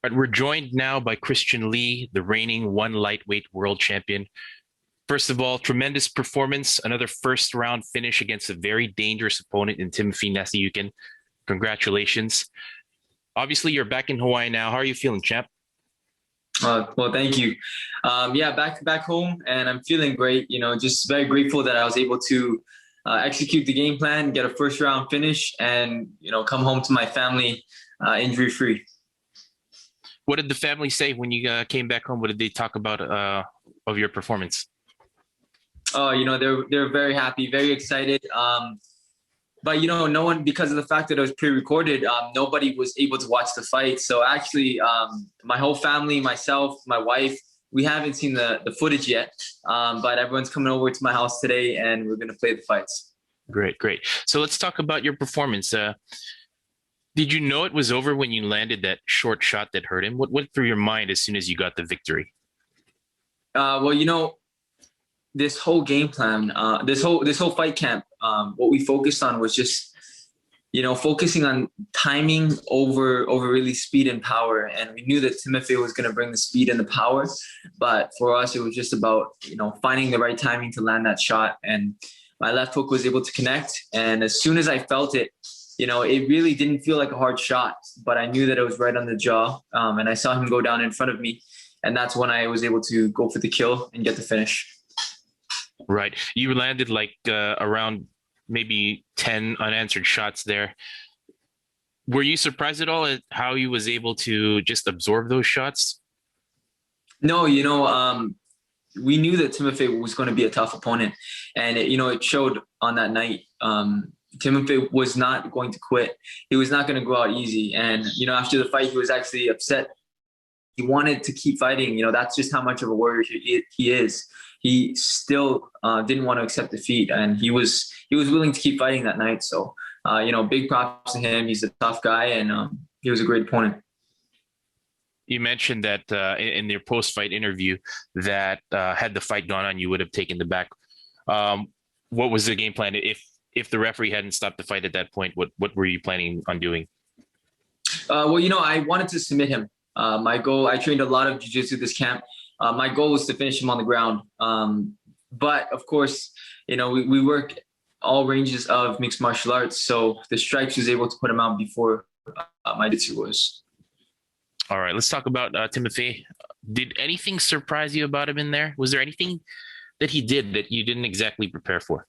But we're joined now by Christian Lee, the reigning one lightweight world champion. First of all, tremendous performance, another first round finish against a very dangerous opponent in Timofey Nastyukhin. Congratulations. Obviously, you're back in Hawaii now. How are you feeling, champ? Well, thank you. Yeah, back home, and I'm feeling great. Just very grateful that I was able to execute the game plan, get a first round finish, and come home to my family injury free. What did the family say when you came back home? What did they talk about of your performance? Oh, they're very happy, very excited. But no one, because of the fact that it was pre-recorded, nobody was able to watch the fight. So actually, my whole family, myself, my wife, we haven't seen the footage yet. But everyone's coming over to my house today, and we're gonna play the fights. Great, great. So let's talk about your performance. Did you know it was over when you landed that short shot that hurt him? What went through your mind as soon as you got the victory? Well, this whole game plan, this whole fight camp, what we focused on was just, focusing on timing over really speed and power. And we knew that Timofey was going to bring the speed and the power, but for us, it was just about, finding the right timing to land that shot. And my left hook was able to connect. And as soon as I felt it, it really didn't feel like a hard shot, but I knew that it was right on the jaw. And I saw him go down in front of me. And that's when I was able to go for the kill and get the finish. Right. You landed like around maybe 10 unanswered shots there. Were you surprised at all at how he was able to just absorb those shots? No, we knew that Timofey was going to be a tough opponent. And, it showed on that night. Timofey was not going to quit. He was not going to go out easy. And, after the fight, he was actually upset. He wanted to keep fighting. That's just how much of a warrior he is. He still didn't want to accept defeat, and he was willing to keep fighting that night. So, big props to him. He's a tough guy, and he was a great opponent. You mentioned that in your post-fight interview that had the fight gone on, you would have taken the back. What was the game plan? If the referee hadn't stopped the fight at that point, what were you planning on doing? Well, I wanted to submit him. My goal, I trained a lot of jiu-jitsu this camp. My goal was to finish him on the ground. But of course, we work all ranges of mixed martial arts. So the strikes was able to put him out before my jiu-jitsu was. All right, let's talk about Timofey. Did anything surprise you about him in there? Was there anything that he did that you didn't exactly prepare for?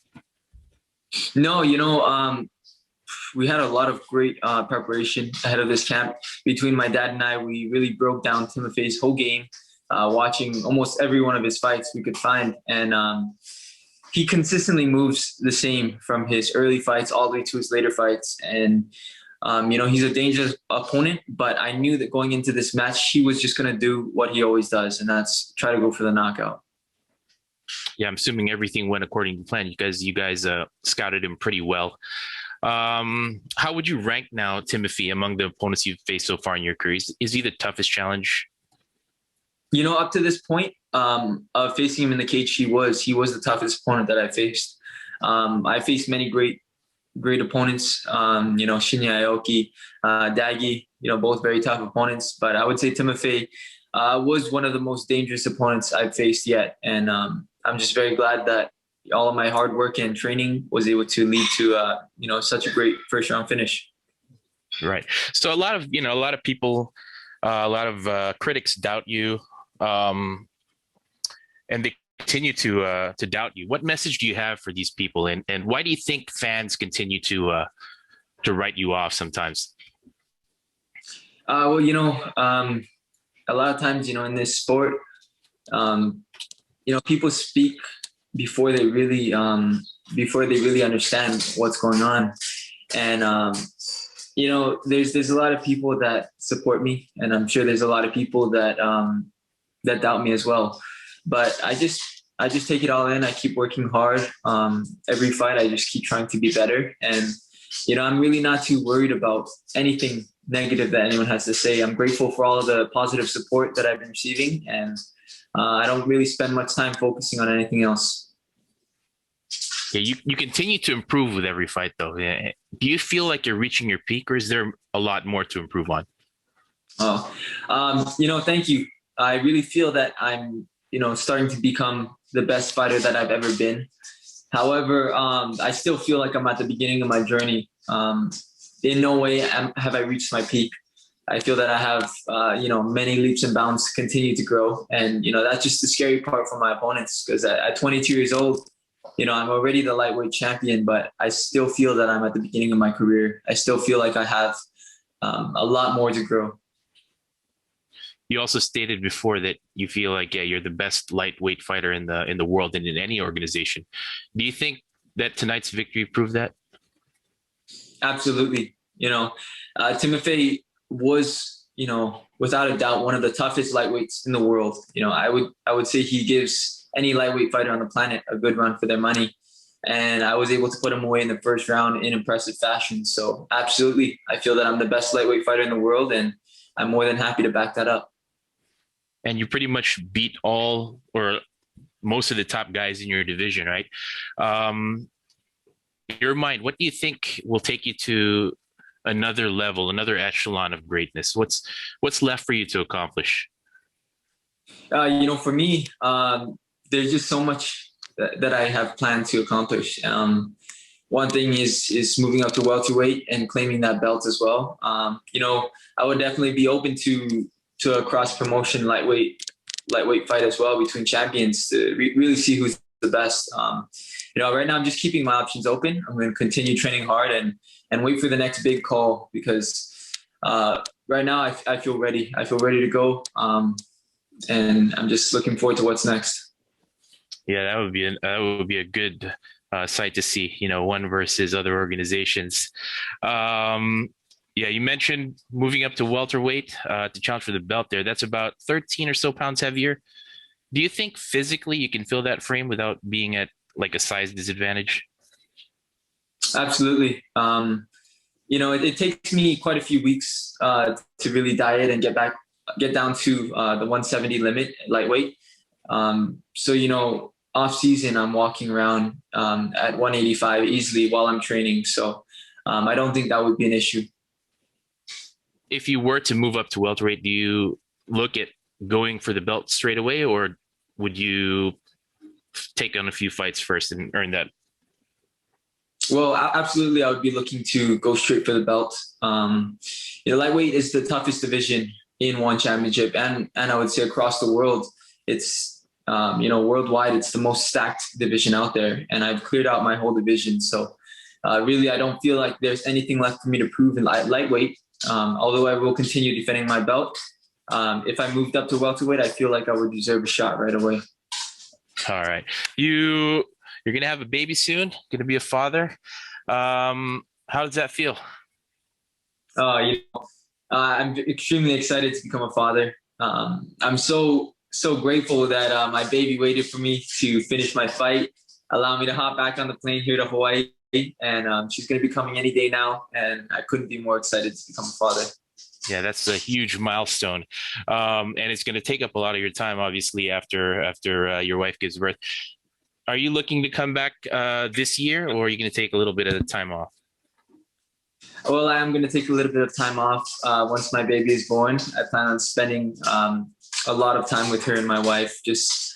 No, we had a lot of great preparation ahead of this camp. Between my dad and I, we really broke down Timofey's whole game, watching almost every one of his fights we could find. And he consistently moves the same from his early fights all the way to his later fights. And, he's a dangerous opponent, but I knew that going into this match, he was just going to do what he always does, and that's try to go for the knockout. Yeah, I'm assuming everything went according to plan. You guys scouted him pretty well. How would you rank now Timofey among the opponents you've faced so far in your career? Is he the toughest challenge? Up to this point of facing him in the cage, he was the toughest opponent that I faced. I faced many great opponents, Shinya Aoki, Dagi, both very tough opponents. But I would say Timofey was one of the most dangerous opponents I've faced yet. And I'm just very glad that all of my hard work and training was able to lead to, such a great first round finish. Right. So a lot of people, a lot of critics doubt you, and they continue to doubt you. What message do you have for these people, and why do you think fans continue to write you off sometimes? Well, a lot of times, in this sport, people speak before they really understand what's going on. And, there's a lot of people that support me, and I'm sure there's a lot of people that doubt me as well. But I just take it all in. I keep working hard. Every fight, I just keep trying to be better. And, I'm really not too worried about anything negative that anyone has to say. I'm grateful for all of the positive support that I've been receiving. And I don't really spend much time focusing on anything else. Yeah, you continue to improve with every fight, though. Do you feel like you're reaching your peak, or is there a lot more to improve on? Oh, thank you. I really feel that I'm, starting to become the best fighter that I've ever been. However, I still feel like I'm at the beginning of my journey. In no way have I reached my peak. I feel that I have, many leaps and bounds to continue to grow. And, that's just the scary part for my opponents because at 22 years old, I'm already the lightweight champion, but I still feel that I'm at the beginning of my career. I still feel like I have a lot more to grow. You also stated before that you feel like, yeah, you're the best lightweight fighter in the world and in any organization. Do you think that tonight's victory proved that? Absolutely. Timofey was, without a doubt, one of the toughest lightweights in the world. I would say he gives any lightweight fighter on the planet a good run for their money. And I was able to put him away in the first round in impressive fashion. So absolutely, I feel that I'm the best lightweight fighter in the world, and I'm more than happy to back that up. And you pretty much beat all or most of the top guys in your division, right? In your mind, what do you think will take you to another level, another echelon of greatness? What's left for you to accomplish? For me, there's just so much that I have planned to accomplish. One thing is moving up to welterweight and claiming that belt as well. I would definitely be open to a cross promotion lightweight fight as well between champions to really see who's the best. Right now I'm just keeping my options open. I'm going to continue training hard and wait for the next big call because right now I feel ready. I feel ready to go. And I'm just looking forward to what's next. Yeah, that would be a good sight to see. One versus other organizations. Yeah, you mentioned moving up to welterweight to challenge for the belt there. That's about 13 or so pounds heavier. Do you think physically you can fill that frame without being at like a size disadvantage? Absolutely. It takes me quite a few weeks to really diet and get down to the 170 limit lightweight. So, off season, I'm walking around at 185 easily while I'm training. So I don't think that would be an issue. If you were to move up to welterweight, do you look at going for the belt straight away, or would you take on a few fights first and earn that? Well, absolutely, I would be looking to go straight for the belt. Lightweight is the toughest division in one championship, and I would say across the world, it's worldwide, it's the most stacked division out there, and I've cleared out my whole division. So really, I don't feel like there's anything left for me to prove in lightweight. Although I will continue defending my belt. If I moved up to welterweight, I feel like I would deserve a shot right away. All right. You're going to have a baby soon, going to be a father. How does that feel? I'm extremely excited to become a father. I'm so grateful that my baby waited for me to finish my fight, allow me to hop back on the plane here to Hawaii. And she's going to be coming any day now. And I couldn't be more excited to become a father. Yeah, that's a huge milestone. And it's going to take up a lot of your time, obviously, after your wife gives birth. Are you looking to come back this year, or are you going to take a little bit of the time off? Well, I am going to take a little bit of time off once my baby is born. I plan on spending a lot of time with her and my wife, just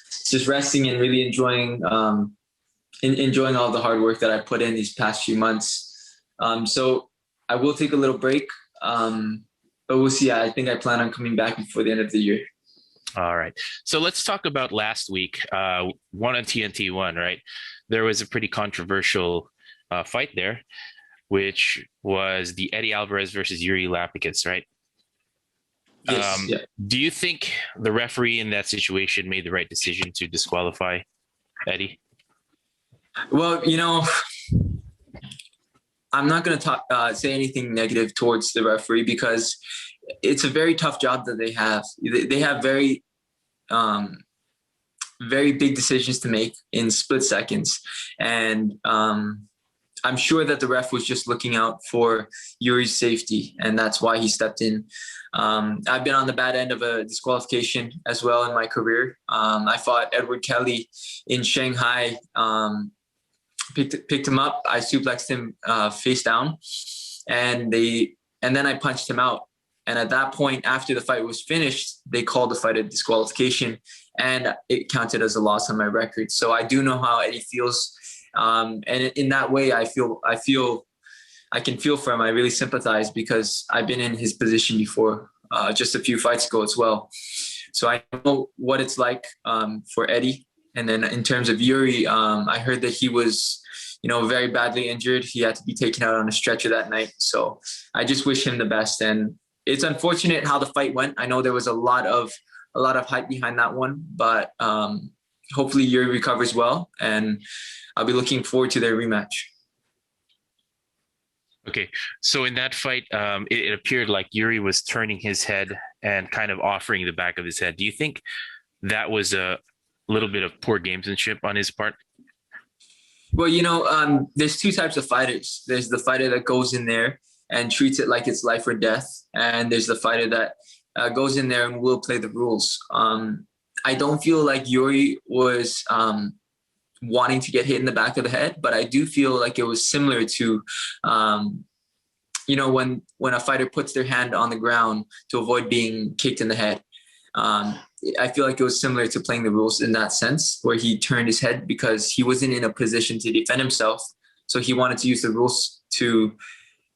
resting and really enjoying all the hard work that I put in these past few months. So I will take a little break, but we'll see. I think I plan on coming back before the end of the year. All right. So let's talk about last week, one on TNT one, right? There was a pretty controversial fight there, which was the Eddie Alvarez versus Yuri Lapikas, right? Yes, yeah. Do you think the referee in that situation made the right decision to disqualify Eddie? Well, I'm not going to say anything negative towards the referee because it's a very tough job that they have. They have very, very big decisions to make in split seconds. And I'm sure that the ref was just looking out for Yuri's safety, and that's why he stepped in. I've been on the bad end of a disqualification as well in my career. I fought Edward Kelly in Shanghai, picked him up. I suplexed him face down, and then I punched him out. And at that point, after the fight was finished, they called the fight a disqualification, and it counted as a loss on my record. So I do know how Eddie feels, and in that way, I can feel for him. I really sympathize because I've been in his position before, just a few fights ago as well. So I know what it's like for Eddie. And then in terms of Yuri, I heard that he was, very badly injured. He had to be taken out on a stretcher that night. So I just wish him the best. And it's unfortunate how the fight went. I know there was a lot of hype behind that one, but hopefully Yuri recovers well, and I'll be looking forward to their rematch. Okay, so in that fight, it appeared like Yuri was turning his head and kind of offering the back of his head. Do you think that was a little bit of poor gamesmanship on his part? Well, there's two types of fighters. There's the fighter that goes in there and treats it like it's life or death, and there's the fighter that goes in there and will play the rules. I don't feel like Yuri was wanting to get hit in the back of the head, but I do feel like it was similar to, when a fighter puts their hand on the ground to avoid being kicked in the head. I feel like it was similar to playing the rules in that sense, where he turned his head because he wasn't in a position to defend himself. So he wanted to use the rules to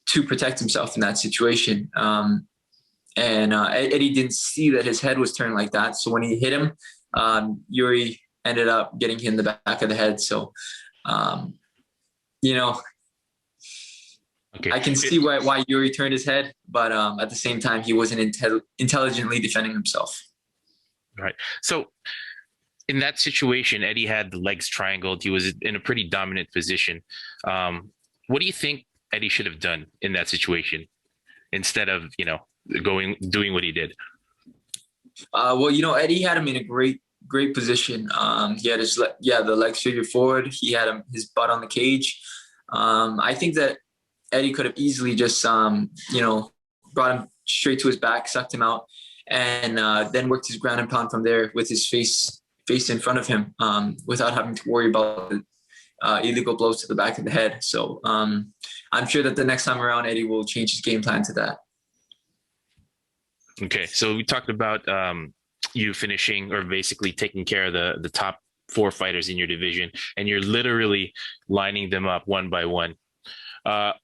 protect himself in that situation. And Eddie didn't see that his head was turned like that. So when he hit him, Yuri ended up getting hit in the back of the head. So, okay. I can see why Yuri turned his head, but at the same time, he wasn't intelligently defending himself. Right. So in that situation, Eddie had the legs triangled. He was in a pretty dominant position. What do you think Eddie should have done in that situation instead of, doing what he did? Well, Eddie had him in a great position. He had the legs figured forward. He had his butt on the cage. I think that Eddie could have easily just, brought him straight to his back, sucked him out, and then worked his ground and pound from there with his face in front of him, without having to worry about illegal blows to the back of the head. So I'm sure that the next time around, Eddie will change his game plan to that. Okay, so we talked about you finishing or basically taking care of the top 4 fighters in your division, and you're literally lining them up one by one.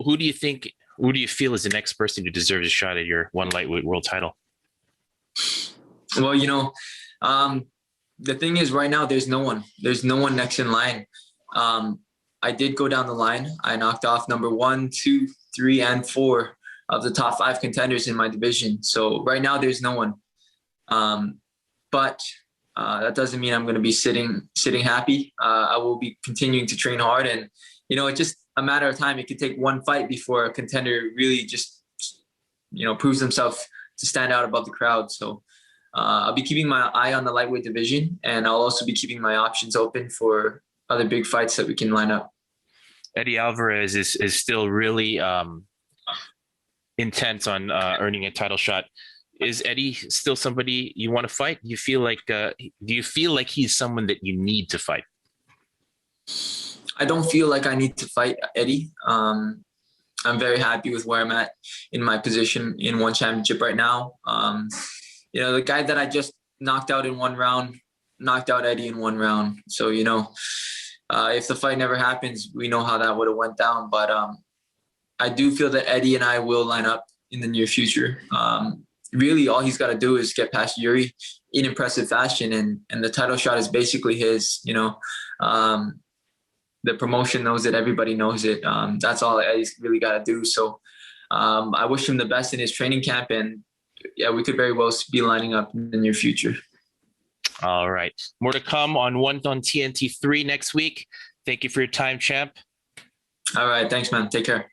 Who do you feel is the next person who deserves a shot at your one lightweight world title? Well, the thing is right now, there's no one next in line. I did go down the line. I knocked off number 1, 2, 3, and 4 of the top 5 contenders in my division. So right now there's no one. But that doesn't mean I'm going to be sitting happy. I will be continuing to train hard, and it's just a matter of time. It could take one fight before a contender really just proves himself to stand out above the crowd. So I'll be keeping my eye on the lightweight division, and I'll also be keeping my options open for other big fights that we can line up. Eddie Alvarez is still really intent on earning a title shot. Is Eddie still somebody you want to fight? Do you feel like he's someone that you need to fight? I don't feel like I need to fight Eddie. I'm very happy with where I'm at in my position in one championship right now. The guy that I just knocked out in one round knocked out Eddie in one round. So, if the fight never happens, we know how that would have went down. But I do feel that Eddie and I will line up in the near future. Really, all he's got to do is get past Yuri in impressive fashion, and the title shot is basically his. The promotion knows it. Everybody knows it. That's all Eddie's really got to do. So I wish him the best in his training camp, and we could very well be lining up in the near future. All right. More to come on TNT 3 next week. Thank you for your time, champ. All right. Thanks, man. Take care.